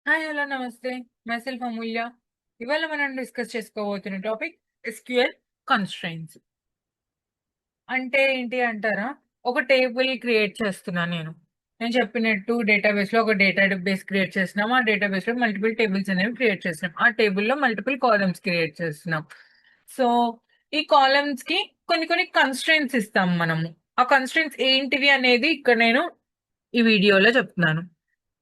Hi hello నమస్తే. Myself అమూల్య. ఇవాళ మనం డిస్కస్ చేసుకోబోతున్న టాపిక్ ఎస్‌క్యూఎల్ కన్‌స్ట్రెయింట్స్. అంటే ఏంటి అంటారా? ఒక టేబుల్ క్రియేట్ చేస్తున్నా నేను. నేను చెప్పినట్టు డేటాబేస్‌లో ఒక డేటాబేస్ క్రియేట్ చేస్తున్నాం. ఆ డేటాబేస్‌లో మల్టిపుల్ టేబుల్స్ అనేవి క్రియేట్ చేస్తున్నాం. ఆ టేబుల్‌లో మల్టిపుల్ కాలమ్స్ క్రియేట్ చేస్తున్నాం. సో, ఈ కాలమ్స్‌కి కొన్ని కొన్ని కన్‌స్ట్రెయింట్స్ ఇస్తాం మనము. ఆ కన్‌స్ట్రెయింట్స్ ఏంటివి అనేది ఇక్కడ నేను ఈ వీడియోలో చెప్తున్నాను.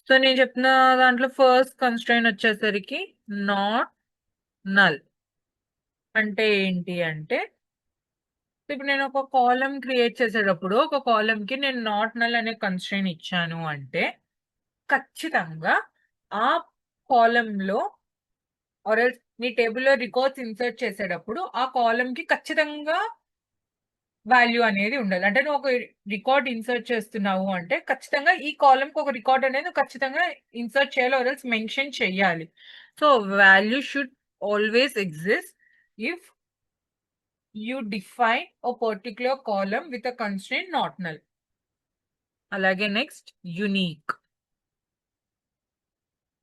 సో, నేను చెప్తున్న దాంట్లో ఫస్ట్ కన్‌స్ట్రెయింట్ వచ్చేసరికి నాట్ నల్. అంటే ఏంటి అంటే, ఇప్పుడు నేను ఒక కాలమ్ క్రియేట్ చేసేటప్పుడు, ఒక కాలమ్‌కి నేను నాట్ నల్ అనే కన్‌స్ట్రెయింట్ ఇచ్చాను అంటే, ఖచ్చితంగా ఆ కాలమ్‌లో ఆర్ ఎల్స్ నీ టేబుల్‌లో రికార్డ్స్ ఇన్సర్ట్ చేసేటప్పుడు, ఆ కాలమ్‌కి ఖచ్చితంగా వాల్యూ అనేది ఉండాలి. అంటే నువ్వు ఒక రికార్డ్ ఇన్సర్ట్ చేస్తున్నావు అంటే, ఖచ్చితంగా ఈ కాలమ్‌కి ఒక రికార్డ్ అనేది నువ్వు ఖచ్చితంగా ఇన్సర్ట్ చేయాలి ఆర్ ఎల్స్ మెన్షన్ చేయాలి. So, value should always exist if you define a particular column with a constraint not null. అలాగే నెక్స్ట్ యూనిక్.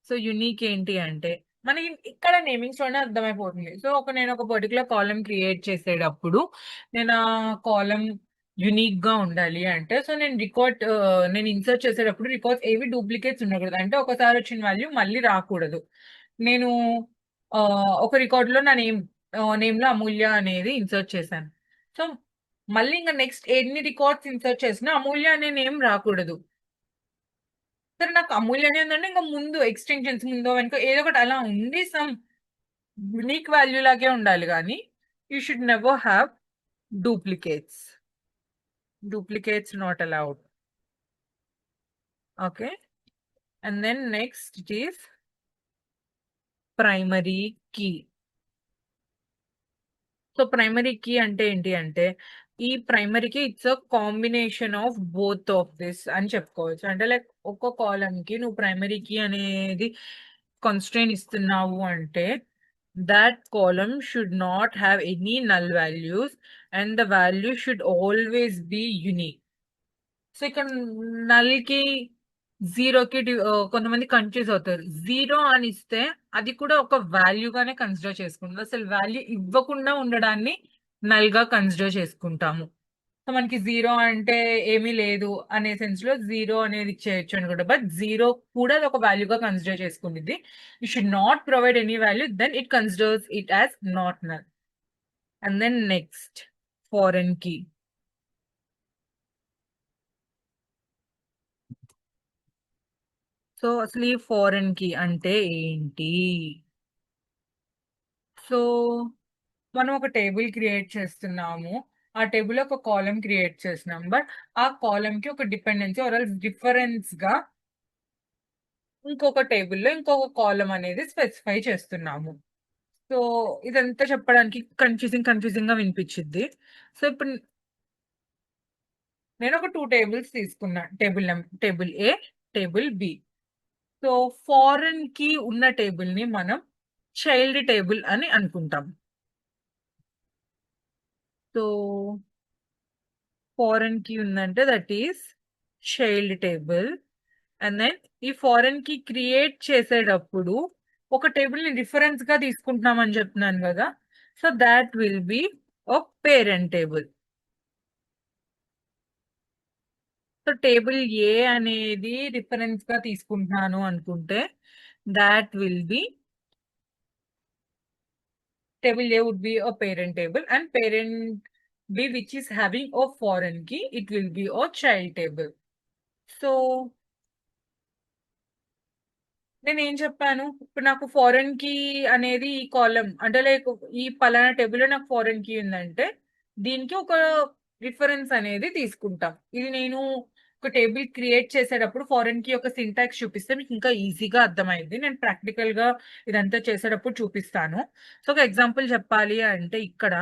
సో, యూనిక్ ఏంటి అంటే, మనకి ఇక్కడ నేమింగ్స్‌లోనే అర్థమైపోతుంది. సో, నేను ఒక పర్టిక్యులర్ కాలమ్ క్రియేట్ చేసేటప్పుడు, నేను ఆ కాలమ్ యూనిక్‌గా ఉండాలి అంటే, సో, నేను ఇన్సర్ట్ చేసేటప్పుడు రికార్డ్స్ ఏవి డూప్లికేట్స్ ఉండకూడదు. అంటే ఒకసారి వచ్చిన వాల్యూ మళ్ళీ రాకూడదు. నేను ఒక రికార్డ్‌లో నా నేమ్‌లో అమూల్య అనేది ఇన్సర్ట్ చేశాను. సో, మళ్ళీ ఇంక నెక్స్ట్ ఎన్ని రికార్డ్స్ ఇన్సర్ట్ చేసినా అమూల్య అనే నేమ్ రాకూడదు. సరే నాకు అమూల్య అనే ఉందంటే ఇంక ముందు ఎక్స్‌టెన్షన్స్ ముందో వెనకో ఏదో ఒకటి అలా ఉండి యూనిక్ వాల్యూ లాగే ఉండాలి గానీ, you should never have duplicates. Duplicates not allowed. Okay. And then next it is primary key. So, primary key అంటే ఏంటి అంటే, ఈ ప్రైమరీకి it's a combination of both of this అని చెప్పుకోవచ్చు. అంటే లైక్ ఒక్క కాలమ్‌కి నువ్వు ప్రైమరీ కీ అనేది కన్‌స్ట్రెయిన్ ఇస్తున్నావు అంటే, that column should not have any null values and the value should always be unique. So, ఇక్కడ నల్‌కి, జీరోకి కొంతమంది కన్‌ఫ్యూజ్ అవుతారు. 0 అని ఇస్తే అది కూడా ఒక వాల్యూగానే కన్సిడర్ చేసుకుంటాం. అసలు వాల్యూ ఇవ్వకుండా ఉండడాన్ని నల్‌గా కన్సిడర్ చేసుకుంటాము. సో, మనకి 0 అంటే ఏమీ లేదు అనే సెన్స్‌లో 0 అనేది ఇచ్చేయొచ్చు అనుకుంటా. బట్ 0 కూడా అదొక వాల్యూగా కన్సిడర్ చేసుకుండిద్ది. You should not provide any value then it considers it as not null. And then next foreign key. So, అసలు ఈ ఫారెన్ కీ అంటే ఏంటి? సో, మనం ఒక టేబుల్ క్రియేట్ చేస్తున్నాము. ఆ టేబుల్‌లో ఒక కాలమ్ క్రియేట్ చేస్తున్నాం. బట్ ఆ కాలమ్‌కి ఒక డిపెండెన్సీ ఆర్ ఎల్స్ రిఫరెన్స్‌గా ఇంకొక టేబుల్‌లో ఇంకొక కాలమ్ అనేది స్పెసిఫై చేస్తున్నాము. సో, ఇదంతా చెప్పడానికి కన్‌ఫ్యూజింగ్‌గా వినిపిచ్చిద్ది. సో, ఇప్పుడు నేనొక 2 టేబుల్స్ తీసుకున్నా. టేబుల్ ఏ, టేబుల్ బి. సో, ఫారెన్‌కి ఉన్న టేబుల్‌ని మనం చైల్డ్ టేబుల్ అని అనుకుంటాం. సో, ఫారెన్‌కి ఉందంటే that is child table. And then ఈ ఫారెన్‌కి క్రియేట్ చేసేటప్పుడు ఒక టేబుల్‌ని రిఫరెన్స్‌గా తీసుకుంటున్నామని చెప్తున్నాను గదా! So, that will be a parent table. So, table A అనేది రిఫరెన్స్‌గా తీసుకుంటున్నాను అనుకుంటే, that will be table A would be a parent table and parent B which is having a foreign key, it will be a child table. So, నేనేం చెప్పాను? ఇప్పుడు నాకు foreign key అనేది ఈ కాలమ్ అంటే లైక్ ఈ పలానా టేబుల్‌లో నాకు ఫారెన్ కీ ఉందంటే, దీనికి ఒక రిఫరెన్స్ అనేది తీసుకుంటాం. ఇది నేను ఒక టేబుల్ క్రియేట్ చేసేటప్పుడు ఫారెన్ కీ యొక్క సింటాక్స్ చూపిస్తే మీకు ఇంకా ఈజీగా అర్థమైద్ది. నేను ప్రాక్టికల్‌గా ఇదంతా చేసేటప్పుడు చూపిస్తాను. సో, ఒక ఎగ్జాంపుల్ చెప్పాలి అంటే ఇక్కడ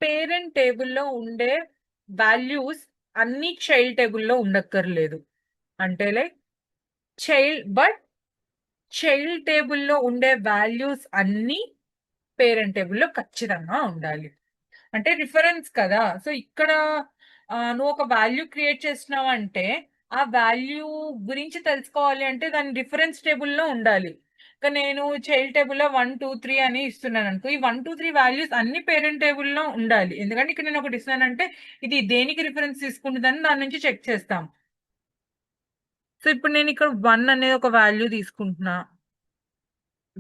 పేరెంట్ టేబుల్‌లో ఉండే వాల్యూస్ అన్నీ చైల్డ్ టేబుల్‌లో ఉండక్కర్లేదు. అంటే లైక్ బట్ చైల్డ్ టేబుల్‌లో ఉండే వాల్యూస్ అన్నీ పేరెంట్ టేబుల్‌లో ఖచ్చితంగా ఉండాలి. అంటే రిఫరెన్స్ కదా! సో, ఇక్కడ నువ్వు ఒక వాల్యూ క్రియేట్ చేస్తున్నావంటే, ఆ వాల్యూ గురించి తెలుసుకోవాలి అంటే దాని రిఫరెన్స్ టేబుల్లో ఉండాలి. ఇక నేను చైల్డ్ టేబుల్లో 1, 2, 3 అని ఇస్తున్నాను అనుకో, ఈ 1, 2, 3 వాల్యూస్ అన్ని పేరెంట్ టేబుల్లో ఉండాలి. ఎందుకంటే ఇక్కడ నేను ఒకటి ఇస్తున్నానంటే ఇది దేనికి రిఫరెన్స్ తీసుకుంటుందని దాని నుంచి చెక్ చేస్తాం. సో ఇప్పుడు నేను ఇక్కడ 1 అనేది ఒక వాల్యూ తీసుకుంటున్నా,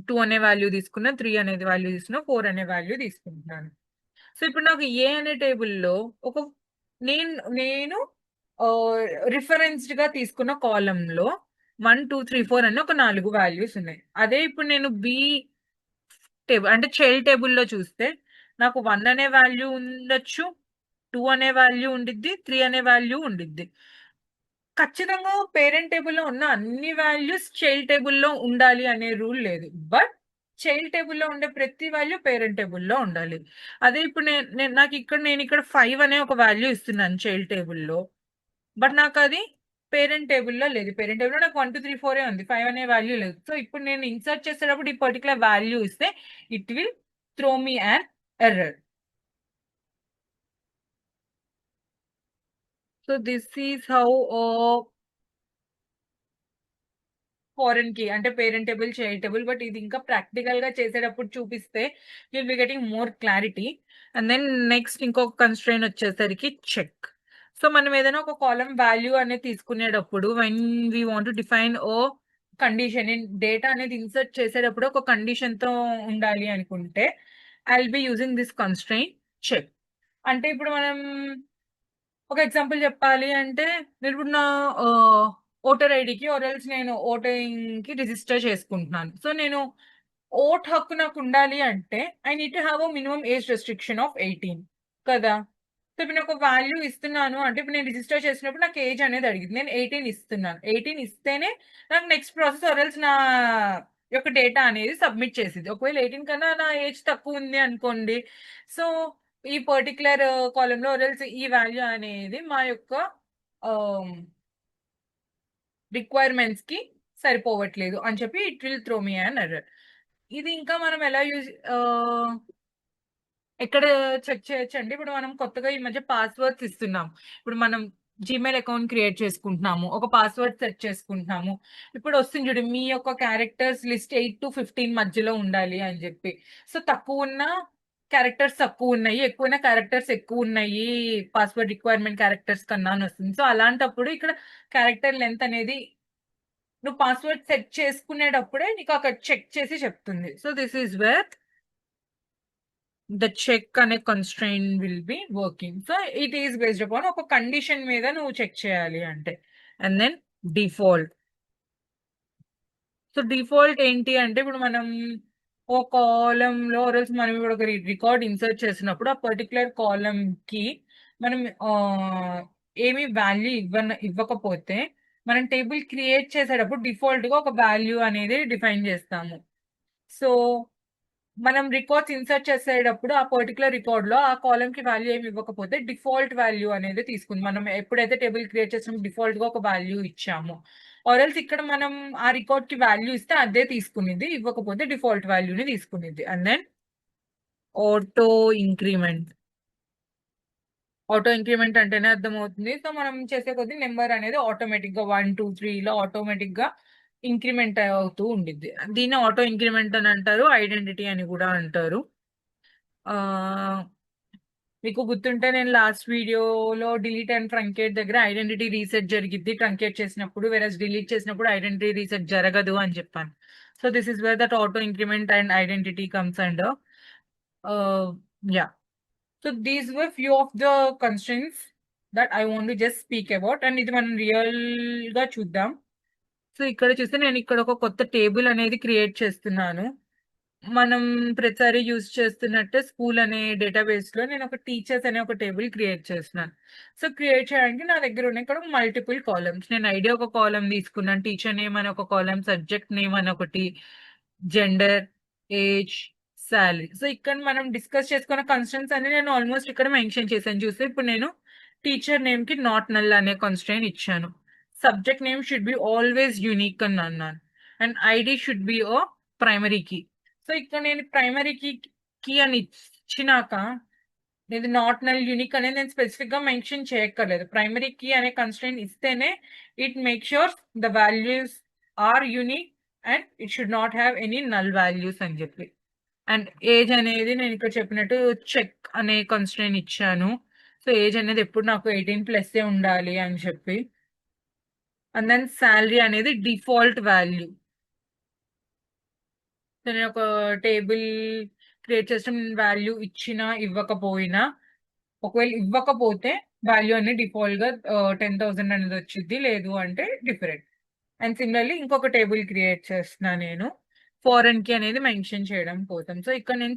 2 అనే వాల్యూ తీసుకున్నా, 3 అనేది వాల్యూ తీసుకున్నా, 4 అనే వాల్యూ తీసుకుంటున్నాను. సో ఇప్పుడు నాకు ఏ అనే టేబుల్లో ఒక నేను రిఫరెన్స్డ్ గా తీసుకున్న కాలంలో 1, 2, 3, 4 అని ఒక 4 వాల్యూస్ ఉన్నాయి. అదే ఇప్పుడు నేను బి టేబుల్ అంటే చైల్డ్ టేబుల్లో చూస్తే నాకు 1 అనే వాల్యూ ఉండొచ్చు, 2 అనే వాల్యూ ఉండిద్ది, 3 అనే వాల్యూ ఉండిద్ది. ఖచ్చితంగా పేరెంట్ టేబుల్లో ఉన్న అన్ని వాల్యూస్ చైల్డ్ టేబుల్లో ఉండాలి అనే రూల్ లేదు. బట్ చైల్డ్ టేబుల్లో ఉండే ప్రతి వాల్యూ పేరెంట్ టేబుల్లో ఉండాలి. అదే ఇప్పుడు నేను ఇక్కడ 5 అనే ఒక వాల్యూ ఇస్తున్నాను చైల్డ్ టేబుల్లో. బట్ నాకు అది పేరెంట్ టేబుల్లో లేదు. పేరెంట్ టేబుల్లో నాకు 1, 2, 3, 4 ఉంది. 5 అనే వాల్యూ లేదు. సో ఇప్పుడు నేను ఇన్సర్ట్ చేసేటప్పుడు ఈ పర్టికులర్ వాల్యూ ఇస్తే it will throw me an error. So this is how foreign key అంటే parent table child table. But ఇది ఇంకా ప్రాక్టికల్ గా చేసేటప్పుడు చూపిస్తే will be getting more clarity. And then next ఇంకొక కన్స్ట్రైన్ వచ్చేసరికి చెక్. సో మనం ఏదైనా ఒక కాలం వాల్యూ అనేది తీసుకునేటప్పుడు when we want to define ఓ కండిషన్ డేటా అనేది ఇన్సర్ట్ చేసేటప్పుడు ఒక కండిషన్ తో ఉండాలి అనుకుంటే I will B using this constraint check. అంటే ఇప్పుడు మనం ఒక ఎగ్జాంపుల్ చెప్పాలి అంటే నేను ఇప్పుడు నా ఓటర్ ఐడికి ఆర్ఎల్స్ నేను ఓటింగ్ కి రిజిస్టర్ చేసుకుంటున్నాను. సో నేను ఓట్ హక్కు నాకు ఉండాలి అంటే I need to have minimum age restriction of 18 కదా. సో ఇప్పుడు నేను ఒక వాల్యూ ఇస్తున్నాను అంటే ఇప్పుడు నేను రిజిస్టర్ చేసినప్పుడు నాకు ఏజ్ అనేది అడిగింది, నేను 18 ఇస్తున్నాను. 18 ఇస్తేనే నాకు నెక్స్ట్ ప్రాసెస్ ఆర్ఎల్స్ నా యొక్క డేటా అనేది సబ్మిట్ చేసింది. ఒకవేళ 18 కన్నా నా ఏజ్ తక్కువ ఉంది అనుకోండి, సో ఈ పర్టికులర్ కాలంలో ఆర్ఎల్స్ ఈ వాల్యూ అనేది మా యొక్క రిక్వైర్మెంట్స్ కి సరిపోవట్లేదు అని చెప్పి it will throw me an error. ఇది ఇంకా మనం ఎలా ఎక్కడ చెక్ చేయొచ్చు అంటే ఇప్పుడు మనం కొత్తగా ఈ మధ్య పాస్వర్డ్స్ ఇస్తున్నాం. ఇప్పుడు మనం జీమెయిల్ అకౌంట్ క్రియేట్ చేసుకుంటున్నాము, ఒక పాస్వర్డ్ సెట్ చేసుకుంటున్నాము. ఇప్పుడు వస్తుంది చూడు, మీ యొక్క క్యారెక్టర్స్ లిస్ట్ 8 to 15 మధ్యలో ఉండాలి అని చెప్పి. సో తక్కువ ఉన్న క్యారెక్టర్స్ తక్కువ ఉన్నాయి, ఎక్కువ క్యారెక్టర్స్ ఎక్కువ ఉన్నాయి పాస్వర్డ్ రిక్వైర్మెంట్ క్యారెక్టర్స్ కన్నా అని వస్తుంది. సో అలాంటప్పుడు ఇక్కడ క్యారెక్టర్ లెంత్ అనేది నువ్వు పాస్వర్డ్ సెట్ చేసుకునేటప్పుడే నీకు అక్కడ చెక్ చేసి చెప్తుంది. So this is where the check అనే constraint will be working. So it is based upon ఒక కండిషన్ మీద నువ్వు చెక్ చేయాలి అంటే. And then default. So default ఏంటి అంటే ఇప్పుడు మనం ఓ కాలంలో రోజు మనం ఇప్పుడు ఒక రికార్డ్ ఇన్సర్ట్ చేసినప్పుడు ఆ పర్టికులర్ కాలం కి మనం ఏమి వాల్యూ ఇవ్వకపోతే మనం టేబుల్ క్రియేట్ చేసేటప్పుడు డిఫాల్ట్ గా ఒక వాల్యూ అనేది డిఫైన్ చేస్తాము. సో మనం రికార్డ్స్ ఇన్సర్ట్ చేసేటప్పుడు ఆ పర్టికులర్ రికార్డ్ లో ఆ కాలం కి వాల్యూ ఏమి ఇవ్వకపోతే డిఫాల్ట్ వాల్యూ అనేది తీసుకుంది. మనం ఎప్పుడైతే టేబుల్ క్రియేట్ చేసినప్పుడు డిఫాల్ట్ గా ఒక వాల్యూ ఇచ్చాము, ఆర్ఎల్స్ ఇక్కడ మనం ఆ రికార్డ్ కి వాల్యూ ఇస్తే అదే తీసుకునేది, ఇవ్వకపోతే డిఫాల్ట్ వాల్యూని తీసుకునేది. And then auto increment. Auto increment అంటేనే అర్థమవుతుంది. సో మనం చేసే కొద్ది నెంబర్ అనేది ఆటోమేటిక్ గా 1, 2, 3 ఇలా ఆటోమేటిక్ గా ఇంక్రిమెంట్ అవుతూ ఉండిద్ది. దీన్ని ఆటో ఇంక్రిమెంట్ అని అంటారు, ఐడెంటిటీ అని కూడా అంటారు. మీకు గుర్తుంటే నేను లాస్ట్ వీడియోలో డిలీట్ అండ్ ట్రంకేట్ దగ్గర ఐడెంటిటీ రీసెట్ జరిగిద్ది ట్రంకేట్ చేసినప్పుడు, వెరస్ డిలీట్ చేసినప్పుడు ఐడెంటిటీ రీసెట్ జరగదు అని చెప్పాను. So this is where that auto increment and identity comes and yeah. So these were few of the constraints that I want to just speak about. And ఇది మనం real గా చూద్దాం. So ఇక్కడ చూస్తే నేను ఇక్కడ ఒక కొత్త టేబుల్ అనేది క్రియేట్ చేస్తున్నాను. మనం ప్రతిసారి యూజ్ చేస్తున్నట్టే స్కూల్ అనే డేటాబేస్ లో నేను ఒక టీచర్స్ అనే ఒక టేబుల్ క్రియేట్ చేస్తున్నాను. సో క్రియేట్ చేయడానికి నా దగ్గర ఉన్నాయి ఇక్కడ మల్టిపుల్ కాలమ్స్. నేను ఐడియా ఒక కాలం తీసుకున్నాను, టీచర్ నేమ్ అని ఒక కాలం, సబ్జెక్ట్ నేమ్ అని ఒకటి, జెండర్, ఏజ్, శాలరీ. సో ఇక్కడ మనం డిస్కస్ చేసుకున్న కన్స్టెంట్స్ అన్ని నేను ఆల్మోస్ట్ ఇక్కడ మెన్షన్ చేశాను. చూస్తే ఇప్పుడు నేను టీచర్ నేమ్ కి నాట్ నల్ అనే కన్స్ట్రెయిన్ ఇచ్చాను. Subject name should be always unique అని అన్నాను. అండ్ ఐడి షుడ్ బి ఓ ప్రైమరీ కీ. సో ఇక్కడ నేను ప్రైమరీ కీ అని ఇచ్చినాక ఇది నాట్ నల్ యూనిక్ అనేది నేను స్పెసిఫిక్ గా మెన్షన్ చేయక్కర్లేదు. ప్రైమరీ కీ అనే కన్స్ట్రెయింట్ ఇస్తేనే it make sure the values are unique and it should not have any null values అని చెప్పి. అండ్ ఏజ్ అనేది నేను ఇక్కడ చెప్పినట్టు చెక్ అనే కన్స్ట్రెయింట్ ఇచ్చాను. సో ఏజ్ అనేది ఎప్పుడు నాకు 18+ ఉండాలి అని చెప్పి. అండ్ దెన్ శాలరీ అనేది డిఫాల్ట్ వాల్యూ. సో నేను ఒక టేబుల్ క్రియేట్ చేసిన వాల్యూ ఇచ్చినా ఇవ్వకపోయినా, ఒకవేళ ఇవ్వకపోతే వాల్యూ అనేది డిఫాల్ట్ గా 10,000 అనేది వచ్చింది, లేదు అంటే డిఫరెంట్. అండ్ సిమిలర్లీ ఇంకొక టేబుల్ క్రియేట్ చేస్తున్నా నేను ఫారెన్ కి అనేది మెన్షన్ చేయడం కోసం. సో ఇక్కడ నేను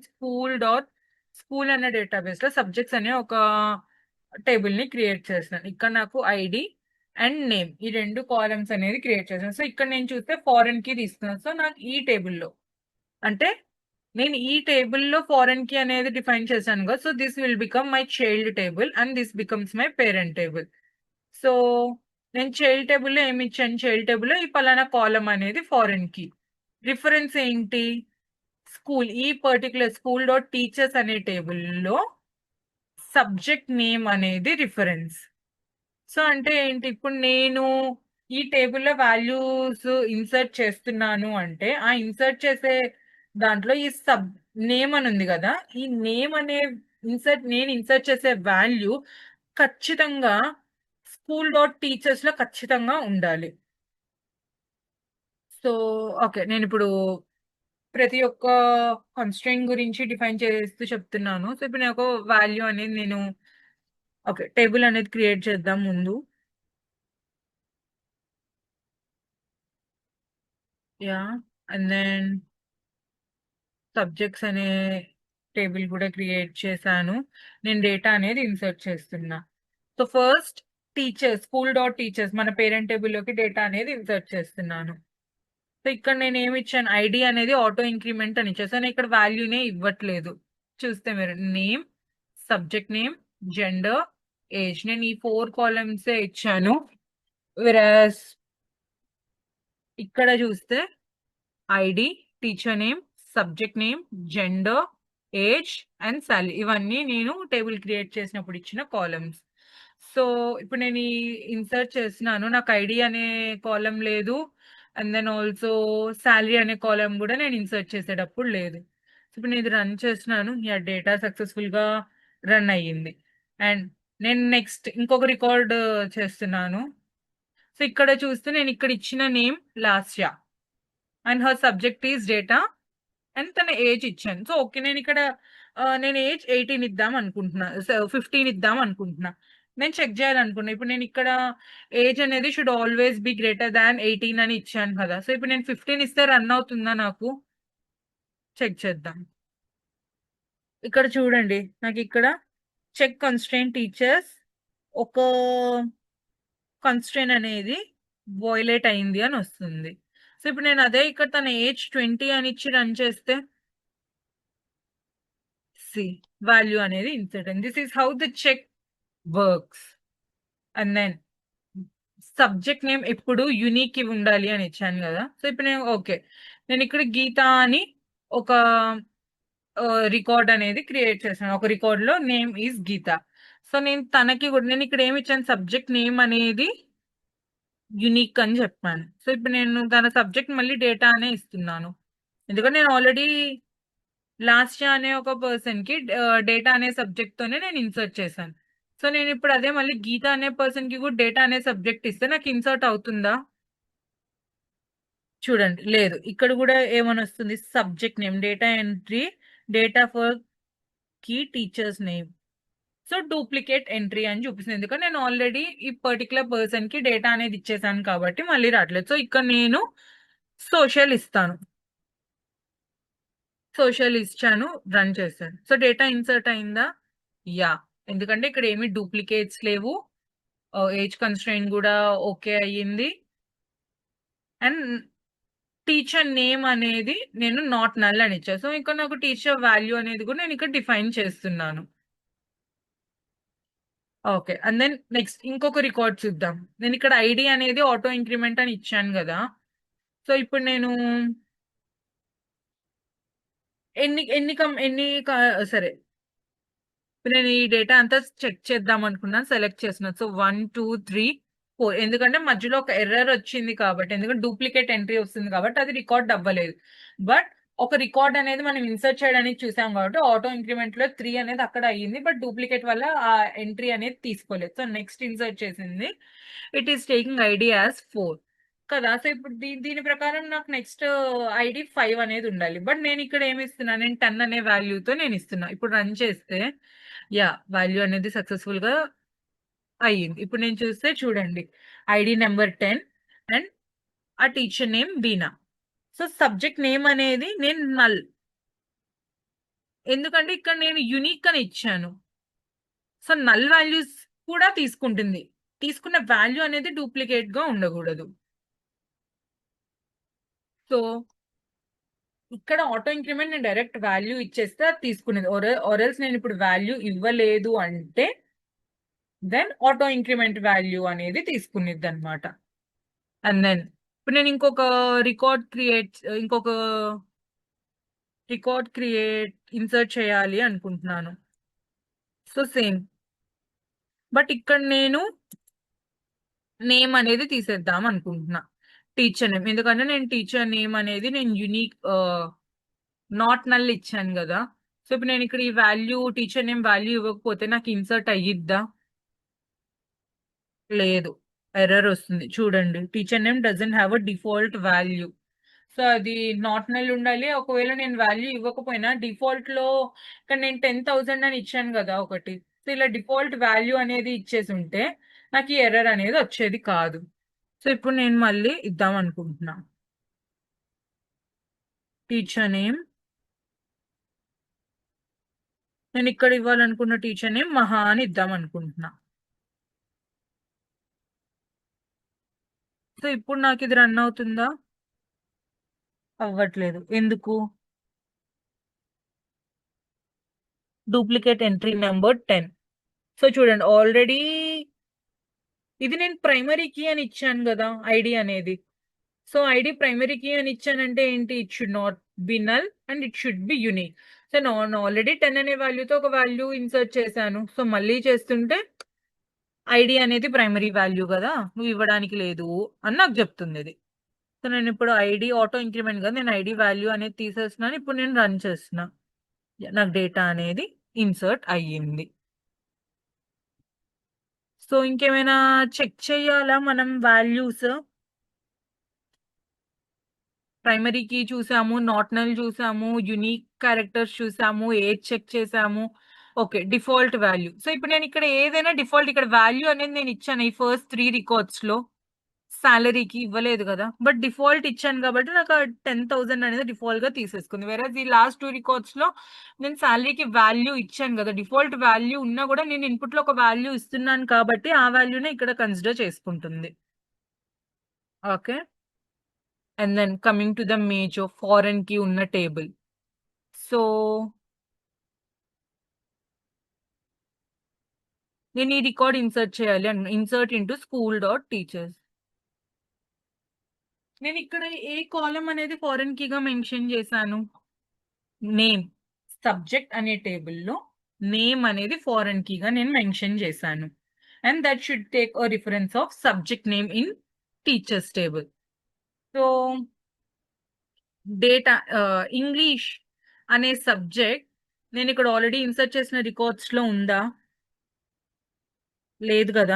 స్కూల్ అనే డేటాబేస్ లో సబ్జెక్ట్స్ అనే ఒక టేబుల్ ని క్రియేట్ చేస్తున్నాను. ఇక్కడ నాకు ఐడి అండ్ నేమ్ ఈ 2 కాలమ్స్ అనేది క్రియేట్ చేశాను. సో ఇక్కడ నేను చూస్తే ఫారెన్ కి తీసుకున్నాను. సో నాకు ఈ టేబుల్లో అంటే నేను ఈ టేబుల్లో ఫారెన్ కి అనేది డిఫైన్ చేశాను కదా. So this will become my child table and this becomes my parent table. So నేను చైల్డ్ టేబుల్లో ఏమి ఇచ్చాను, చైల్డ్ టేబుల్లో ఈ పలానా కాలం అనేది ఫారెన్ కి. రిఫరెన్స్ ఏంటి, స్కూల్. ఈ పర్టికులర్ స్కూల్ డాట్ టీచర్స్ అనే టేబుల్లో సబ్జెక్ట్ నేమ్ అనేది రిఫరెన్స్. సో అంటే ఏంటి, ఇప్పుడు నేను ఈ టేబుల్లో వాల్యూస్ ఇన్సర్ట్ చేస్తున్నాను అంటే ఆ ఇన్సర్ట్ చేసే దాంట్లో ఈ సబ్ నేమ్ అని ఉంది కదా, ఈ నేమ్ అనే నేను ఇన్సర్ట్ చేసే వాల్యూ ఖచ్చితంగా స్కూల్ డాట్ టీచర్స్ లో ఖచ్చితంగా ఉండాలి. సో ఓకే, నేను ఇప్పుడు ప్రతి ఒక్క కన్స్ట్రెయింట్ గురించి డిఫైన్ చేస్తూ చెప్తున్నాను. సో ఇప్పుడు నేను ఒక వాల్యూ అనేది నేను ఓకే టేబుల్ అనేది క్రియేట్ చేద్దాం ముందు. యా, అండ్ దెన్ సబ్జెక్ట్స్ అనే టేబుల్ కూడా క్రియేట్ చేశాను. నేను డేటా అనేది ఇన్సర్ట్ చేస్తున్నా. So first teachers, school dot teachers మన పేరెంట్ టేబుల్లోకి డేటా అనేది ఇన్సర్ట్ చేస్తున్నాను. సో ఇక్కడ నేను ఏమి ఇచ్చాను, ఐడి అనేది ఆటో ఇంక్రిమెంట్ అని ఇచ్చేసాను. ఇక్కడ వాల్యూనే ఇవ్వట్లేదు. చూస్తే మీరు name, subject name, gender, age, నేను ఈ 4 కాలమ్స్ ఇచ్చాను. విరాస్ ఇక్కడ చూస్తే ID, teacher name, subject name, gender, age and salary ఇవన్నీ నేను టేబుల్ క్రియేట్ చేసినప్పుడు ఇచ్చిన కాలమ్స్. సో ఇప్పుడు నేను ఈ ఇన్సర్ట్ చేస్తున్నాను, నాకు ఐడి అనే కాలం లేదు అండ్ దెన్ ఆల్సో శాలరీ అనే కాలం కూడా నేను ఇన్సర్ట్ చేసేటప్పుడు లేదు. సో ఇప్పుడు నేను ఇది రన్ చేస్తున్నాను. యా, డేటా సక్సెస్ఫుల్ గా రన్ అయ్యింది. అండ్ నేను నెక్స్ట్ ఇంకొక రికార్డ్ చేస్తున్నాను. సో ఇక్కడ చూస్తే నేను ఇక్కడ ఇచ్చిన name Lasya and her subject is data and తన ఏజ్ ఇచ్చాను. సో ఓకే, నేను ఇక్కడ నేను ఏజ్ 18 ఇద్దాం అనుకుంటున్నా, 15 ఇద్దాం అనుకుంటున్నా. నేను చెక్ చేయాలనుకున్నా. ఇప్పుడు నేను ఇక్కడ ఏజ్ అనేది should always be greater than 18 అని ఇచ్చాను కదా. సో ఇప్పుడు నేను 15 ఇస్తే రన్ అవుతుందా, నాకు చెక్ చేద్దాం. ఇక్కడ చూడండి, నాకు ఇక్కడ చెక్ కన్స్ట్రెయింట్ టీచర్స్ ఒక కన్స్ట్రెయిన్ అనేది వయలేట్ అయింది అని వస్తుంది. సో ఇప్పుడు నేను అదే ఇక్కడ తన ఏజ్ 20 అని ఇచ్చి రన్ చేస్తే సి వాల్యూ అనేది ఇన్సర్ట్ అయింది. This is how the check works. And then subject name ఎప్పుడు యునిక్ ఉండాలి అని ఇచ్చాను కదా. సో ఇప్పుడు నేను ఓకే, నేను ఇక్కడ గీత అని ఒక రికార్డ్ అనేది క్రియేట్ చేశాను. ఒక రికార్డ్ లో నేమ్ ఈజ్ గీత. సో నేను తనకి కూడా నేను ఇక్కడ ఏమి ఇచ్చాను, సబ్జెక్ట్ నేమ్ అనేది యునిక్ అని చెప్పాను. సో ఇప్పుడు నేను తన సబ్జెక్ట్ మళ్ళీ డేటా అనే ఇస్తున్నాను, ఎందుకంటే నేను ఆల్రెడీ లాస్ట్ అనే ఒక పర్సన్ కి డేటా అనే సబ్జెక్ట్ తోనే నేను ఇన్సర్ట్ చేశాను. సో నేను ఇప్పుడు అదే మళ్ళీ గీత అనే పర్సన్ కి కూడా డేటా అనే సబ్జెక్ట్ ఇస్తే నాకు ఇన్సర్ట్ అవుతుందా? చూడండి, లేదు. ఇక్కడ కూడా ఏమని వస్తుంది, subject name data entry, data for key teachers name. So duplicate entry అని చూపిస్తుంది, ఎందుకంటే నేను ఆల్రెడీ ఈ పర్టికులర్ పర్సన్ కి డేటా అనేది ఇచ్చేసాను కాబట్టి మళ్ళీ రావట్లేదు. సో ఇక్కడ నేను సోషల్ ఇస్తాను, సోషల్ ఇచ్చాను, రన్ చేశాను. సో డేటా ఇన్సర్ట్ అయిందా? యా, ఎందుకంటే ఇక్కడ ఏమి డూప్లికేట్స్ లేవు. ఏజ్ కన్స్ట్రెయింట్ కూడా ఓకే అయ్యింది. అండ్ టీచర్ నేమ్ అనేది నేను నాట్ నల్ అని ఇచ్చాను. సో ఇక్కడ నాకు టీచర్ వాల్యూ అనేది కూడా నేను ఇక్కడ డిఫైన్ చేస్తున్నాను. ఓకే, అండ్ దెన్ నెక్స్ట్ ఇంకొక రికార్డ్ చూద్దాం. నేను ఇక్కడ ఐడి అనేది ఆటో ఇంక్రిమెంట్ అని ఇచ్చాను కదా. సో ఇప్పుడు నేను ఎన్ని ఎన్ని కం ఎన్ని సరే ఇప్పుడు నేను ఈ డేటా అంతా చెక్ చేద్దాం అనుకున్నాను, సెలెక్ట్ చేస్తున్నాను. సో 1 2 3 4, ఎందుకంటే మధ్యలో ఒక ఎర్రర్ వచ్చింది కాబట్టి, ఎందుకంటే డూప్లికేట్ ఎంట్రీ వస్తుంది కాబట్టి అది రికార్డ్ అవ్వలేదు. బట్ ఒక రికార్డ్ అనేది మనం ఇన్సర్ట్ చేయడానికి చూసాం కాబట్టి ఆటో ఇంక్రిమెంట్ లో 3 అనేది అక్కడ అయ్యింది, బట్ డూప్లికేట్ వల్ల ఆ ఎంట్రీ అనేది తీసుకోలేదు. సో నెక్స్ట్ ఇన్సర్ట్ చేసింది, it is taking ID as 4 కదా. సో ఇప్పుడు దీని ప్రకారం నాకు నెక్స్ట్ ఐడి 5 అనేది ఉండాలి. బట్ నేను ఇక్కడ ఏమి ఇస్తున్నా, నేను 10 అనే వాల్యూతో నేను ఇస్తున్నా. ఇప్పుడు రన్ చేస్తే యా, వాల్యూ అనేది సక్సెస్ఫుల్ గా అయ్యింది. ఇప్పుడు నేను చూస్తే చూడండి, ఐడి నెంబర్ 10 అండ్ ఆ teacher name Beena. So subject name అనేది నేను నల్, ఎందుకంటే ఇక్కడ నేను యునిక్ అని ఇచ్చాను. సో నల్ వాల్యూస్ కూడా తీసుకుంటుంది, తీసుకున్న వాల్యూ అనేది డూప్లికేట్ గా ఉండకూడదు. సో ఇక్కడ ఆటో ఇంక్రిమెంట్ నేను డైరెక్ట్ వాల్యూ ఇచ్చేస్తే అది తీసుకునేది, ఆర్ఎల్స్ నేను ఇప్పుడు వాల్యూ ఇవ్వలేదు అంటే దెన్ ఆటో ఇంక్రిమెంట్ వాల్యూ అనేది తీసుకునేది అనమాట. అండ్ దెన్ ఇప్పుడు నేను ఇంకొక రికార్డ్ క్రియేట్ ఇన్సర్ట్ చేయాలి అనుకుంటున్నాను. సో సేమ్, బట్ ఇక్కడ నేను నేమ్ అనేది తీసేద్దాం అనుకుంటున్నా, టీచర్ నేమ్. ఎందుకంటే నేను టీచర్ నేమ్ అనేది నేను యునిక్ నాట్ నల్ ఇచ్చాను కదా. సో ఇప్పుడు నేను ఇక్కడ ఈ వాల్యూ టీచర్ నేమ్ వాల్యూ ఇవ్వకపోతే నాకు ఇన్సర్ట్ అయ్యిద్దా? లేదు, ఎర్రర్ వస్తుంది. చూడండి, teacher name doesn't have a default value. So అది నాట్ నల్ ఉండాలి. ఒకవేళ నేను వాల్యూ ఇవ్వకపోయినా డిఫాల్ట్ లో ఇక్కడ నేను 10,000 అని ఇచ్చాను కదా ఒకటి, సో ఇలా డిఫాల్ట్ వాల్యూ అనేది ఇచ్చేసి ఉంటే నాకు ఈ ఎర్రర్ అనేది వచ్చేది కాదు. సో ఇప్పుడు నేను మళ్ళీ ఇద్దాం అనుకుంటున్నా, టీచర్ నేమ్, నేను ఇక్కడ ఇవ్వాలనుకున్న టీచర్ నేమ్ మహా అని ఇద్దాం అనుకుంటున్నా. సో ఇప్పుడు నాకు ఇది రన్ అవుతుందా? అవ్వట్లేదు. ఎందుకు? Duplicate entry number 10. సో చూడండి, ఆల్రెడీ ఇది నేను ప్రైమరీ కీ అని ఇచ్చాను కదా ఐడి అనేది. సో ఐడి ప్రైమరీ కీ అని ఇచ్చానంటే ఏంటి, it should not be null and it should be unique. So నేను ఆల్రెడీ 10 అనే వాల్యూతో ఒక వాల్యూ ఇన్సర్ట్ చేశాను. సో మళ్ళీ చేస్తుంటే ఐడి అనేది ప్రైమరీ వాల్యూ కదా, నువ్వు ఇవ్వడానికి లేదు అని నాకు చెప్తుంది ఇది. సో నేను ఇప్పుడు ఐడి ఆటో ఇంక్రిమెంట్ కదా, నేను ఐడి వాల్యూ అనేది తీసేస్తున్నాను. ఇప్పుడు నేను రన్ చేస్తున్నా, నాకు డేటా అనేది ఇన్సర్ట్ అయ్యింది. సో ఇంకేమైనా చెక్ చేయాలా మనం వాల్యూస్? ప్రైమరీ కీ చూసాము, నాట్ నల్ చూసాము, యునిక్ క్యారెక్టర్స్ చూసాము, ఏజ్ చెక్ చేసాము. Okay, default value. సో ఇప్పుడు నేను ఇక్కడ ఏదైనా డిఫాల్ట్, ఇక్కడ వాల్యూ అనేది నేను ఇచ్చాను ఈ ఫస్ట్ 3 రికార్డ్స్ లో, సాలరీకి ఇవ్వలేదు కదా, బట్ డిఫాల్ట్ ఇచ్చాను కాబట్టి నాకు 10,000 అనేది డిఫాల్ట్ గా తీసేసుకుంది. వేరే ఈ లాస్ట్ 2 రికార్డ్స్ లో నేను సాలరీకి వాల్యూ ఇచ్చాను కదా, డిఫాల్ట్ వాల్యూ ఉన్నా కూడా నేను ఇన్పుట్ లో ఒక వాల్యూ ఇస్తున్నాను కాబట్టి ఆ వాల్యూనే ఇక్కడ కన్సిడర్ చేసుకుంటుంది. Okay, and then coming to the major foreign key ఉన్న టేబుల్. సో నేను ఈ రికార్డ్ ఇన్సర్ట్ చేయాలి insert into school dot teachers. నేను ఇక్కడ ఏ కాలం అనేది ఫారెన్ కీగా మెన్షన్ చేశాను, నేమ్. సబ్జెక్ట్ అనే టేబుల్లో నేమ్ అనేది ఫారెన్ కీగా నేను మెన్షన్ చేశాను. And that should take a reference of subject name in teachers table. So data English అనే సబ్జెక్ట్ నేను ఇక్కడ ఆల్రెడీ ఇన్సర్ట్ చేసిన రికార్డ్స్ లో ఉందా? లేదు కదా.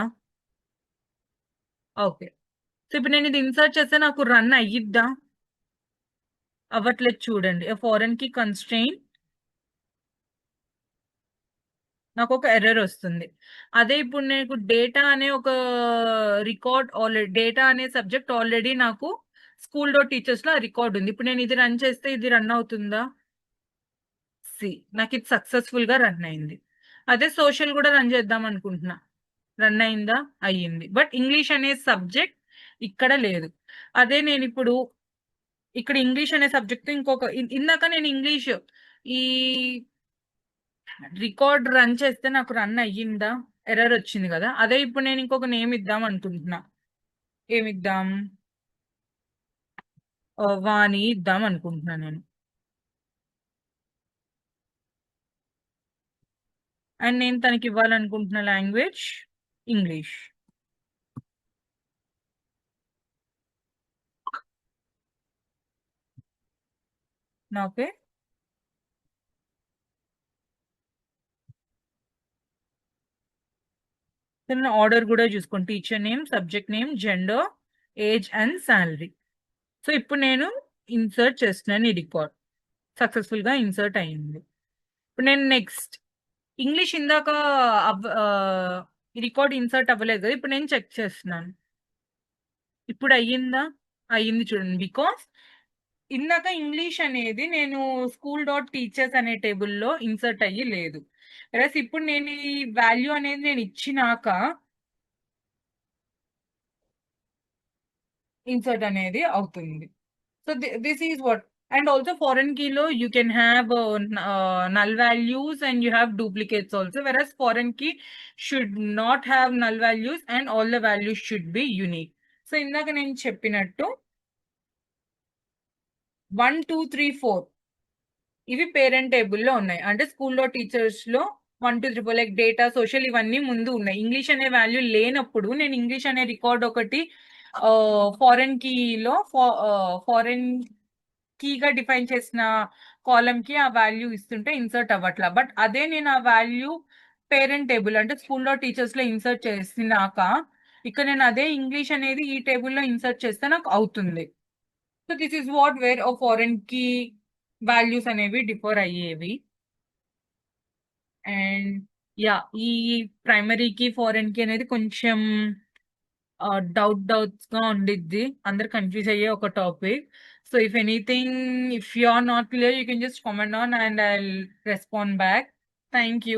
ఓకే, సో ఇప్పుడు నేను ఇది ఇన్సర్ట్ చేస్తే నాకు రన్ అయ్యిద్దా? అవ్వట్లేదు. చూడండి, ఫారెన్ కి కన్స్ట్రెయిన్, నాకు ఒక ఎర్రర్ వస్తుంది. అదే ఇప్పుడు నాకు డేటా అనే ఒక రికార్డ్ ఆల్రెడీ, డేటా అనే సబ్జెక్ట్ ఆల్రెడీ నాకు స్కూల్ డాట్ టీచర్స్ లో రికార్డ్ ఉంది. ఇప్పుడు నేను ఇది రన్ చేస్తే ఇది రన్ అవుతుందా? సి, నాకు ఇది సక్సెస్ఫుల్ గా రన్ అయింది. అదే సోషల్ కూడా రన్ చేద్దాం అనుకుంటున్నా, రన్ అయిందా? అయ్యింది. బట్ ఇంగ్లీష్ అనే సబ్జెక్ట్ ఇక్కడ లేదు. అదే నేను ఇప్పుడు ఇక్కడ ఇంగ్లీష్ అనే సబ్జెక్ట్ ఇంకొక ఇందాక నేను ఇంగ్లీష్ ఈ రికార్డ్ రన్ చేస్తే నాకు రన్ అయ్యిందా? ఎర్రర్ వచ్చింది కదా. అదే ఇప్పుడు నేను ఇంకొక నేమ్ ఇద్దాం అనుకుంటున్నా, ఏమిద్దాం, వాణి ఇద్దాం అనుకుంటున్నా నేను. అండ్ నేను తనకి ఇవ్వాలనుకుంటున్న లాంగ్వేజ్ ఇంగ్లీష్. ఓకే. చిన్న ఆర్డర్ కూడా చూసుకోండి. Teacher name, subject name, gender, age and salary. So ఇప్పుడు నేను ఇన్సర్ట్ చేస్తున్నాను ఈ రికార్డ్. సక్సెస్ఫుల్ గా ఇన్సర్ట్ అయ్యింది. ఇప్పుడు నేను నెక్స్ట్ ఇంగ్లీష్ ఇందాక రికార్డ్ ఇన్సర్ట్ అవ్వలేదు కదా, ఇప్పుడు నేను చెక్ చేస్తున్నాను. ఇప్పుడు అయ్యిందా? అయ్యింది చూడండి. బికాస్ ఇందాక ఇంగ్లీష్ అనేది నేను స్కూల్ డాట్ టీచర్స్ అనే టేబుల్లో ఇన్సర్ట్ అయ్యి లేదు. ఇప్పుడు నేను ఈ వాల్యూ అనేది నేను ఇచ్చినాక ఇన్సర్ట్ అనేది అవుతుంది. So this is what. And also foreign కీలో you can have null values and you have duplicates also, whereas foreign key should not have null values and all the values should be unique. So ఇందాక నేను చెప్పినట్టు 1 2 3 4 ఇవి parent టేబుల్లో ఉన్నాయి. అంటే స్కూల్లో teachers లో 1 2 3 4 లైక్ డేటా, సోషల్ ఇవన్నీ ముందు ఉన్నాయి. ఇంగ్లీష్ అనే వాల్యూ లేనప్పుడు నేను ఇంగ్లీష్ అనే రికార్డ్ ఒకటి ఫారెన్ కీలో ఫారెన్ కీగా డిఫైన్ చేసిన కాలం కి ఆ వాల్యూ ఇస్తుంటే ఇన్సర్ట్ అవ్వట్లా. బట్ అదే నేను ఆ వాల్యూ పేరెంట్ టేబుల్ అంటే స్కూల్లో టీచర్స్ లో ఇన్సర్ట్ చేసినాక ఇక్కడ నేను అదే ఇంగ్లీష్ అనేది ఈ టేబుల్లో ఇన్సర్ట్ చేస్తే నాకు అవుతుంది. So this is what where foreign key values అనేవి డిఫర్ అయ్యేవి. అండ్ యా, ఈ ప్రైమరీకి ఫారెన్ కి అనేది కొంచెం డౌట్స్ గా ఉండిద్ది, అందరు కన్ఫ్యూజ్ అయ్యే ఒక topic. So if anything, if you are not clear, you can just comment on and I respond back. Thank you.